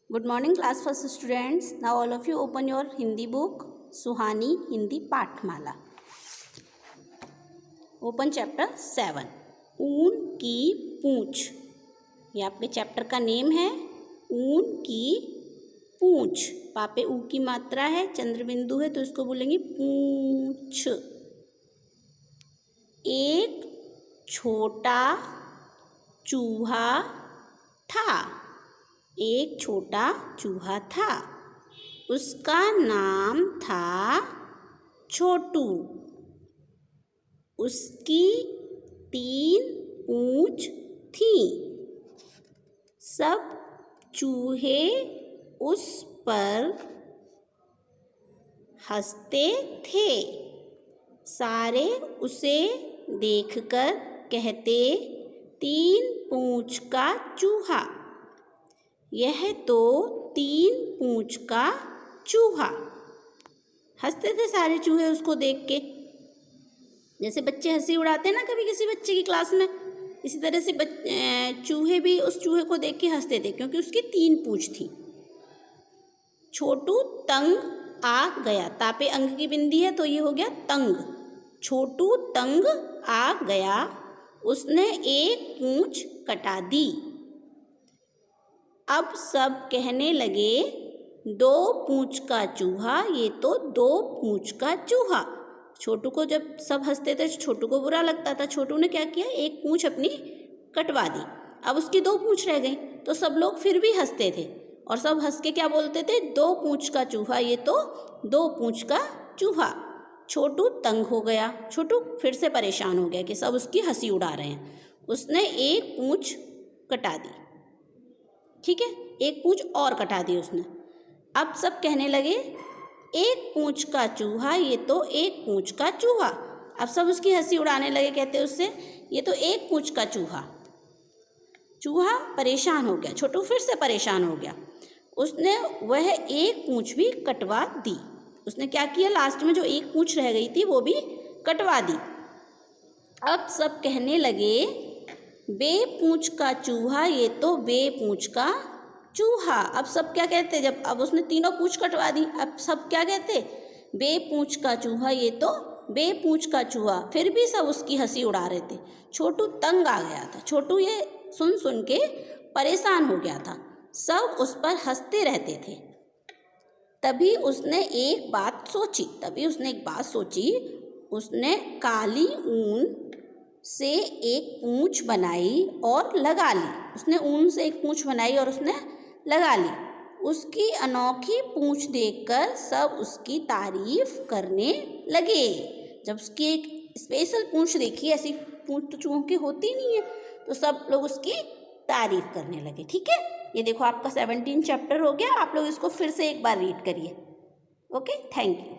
Good morning, class first students. Now all of you open your Hindi book, Suhani Hindi Pathmala. Open chapter 7. ऊन की पूंछ. ये आपके chapter का name है. ऊन की पूंछ. पापे ऊ की मात्रा है, चंद्र बिंदु है, तो इसको बोलेंगे पूंछ. एक छोटा चूहा था. एक छोटा चूहा था. उसका नाम था छोटू. उसकी 3 पूंछ थी. सब चूहे उस पर हंसते थे. सारे उसे देखकर कहते, 3 पूंछ का चूहा. यह तो 3 पूंछ का चूहा. हंसते थे सारे चूहे उसको देख के. जैसे बच्चे हंसी उड़ाते हैं ना कभी किसी बच्चे की क्लास में, इसी तरह से चूहे भी उस चूहे को देख के हंसते थे, क्योंकि उसकी 3 पूंछ थी. छोटू तंग आ गया. तापे अंग की बिंदी है तो ये हो गया तंग. छोटू तंग आ गया. उसने 1 पूंछ कटा दी. अब सब कहने लगे, 2 पूंछ का चूहा. ये तो 2 पूंछ का चूहा. छोटू को जब सब हंसते थे, छोटू को बुरा लगता था. छोटू ने क्या किया, 1 पूंछ अपनी कटवा दी. अब उसकी 2 पूंछ रह गई, तो सब लोग फिर भी हंसते थे. और सब हंस के क्या बोलते थे, 2 पूंछ का चूहा. ये तो 2 पूंछ का चूहा. छोटू तंग हो गया. छोटू फिर से परेशान हो गया कि सब उसकी हंसी उड़ा रहे हैं. उसने 1 पूंछ कटा दी. ठीक है, 1 पूंछ और कटा दी उसने. अब सब कहने लगे, 1 पूंछ का चूहा. ये तो 1 पूंछ का चूहा. अब सब उसकी हंसी उड़ाने लगे, कहते उससे, ये तो 1 पूंछ का चूहा. चूहा परेशान हो गया. छोटू फिर से परेशान हो गया. उसने वह 1 पूंछ भी कटवा दी. उसने क्या किया, लास्ट में जो 1 पूंछ रह गई थी वो भी कटवा दी. अब सब कहने लगे, बे पूंछ का चूहा. ये तो बे पूंछ का चूहा. अब सब क्या कहते, जब अब उसने तीनों पूंछ कटवा दी, अब सब क्या कहते, बे पूंछ का चूहा. ये तो बे पूंछ का चूहा. फिर भी सब उसकी हंसी उड़ा रहे थे. छोटू तंग आ गया था. छोटू ये सुन सुन के परेशान हो गया था. सब उस पर हंसते रहते थे. तभी उसने एक बात सोची. उसने काली ऊन से 1 पूंछ बनाई और लगा ली. उसने ऊन से 1 पूंछ बनाई और उसने लगा ली. उसकी अनोखी पूंछ देखकर सब उसकी तारीफ करने लगे. जब उसकी एक स्पेशल पूंछ देखी, ऐसी पूंछ तो चूहों की होती नहीं है, तो सब लोग उसकी तारीफ करने लगे. ठीक है, ये देखो आपका 17 चैप्टर हो गया. आप लोग इसको फिर से एक बार रीड करिए. Okay, thank you.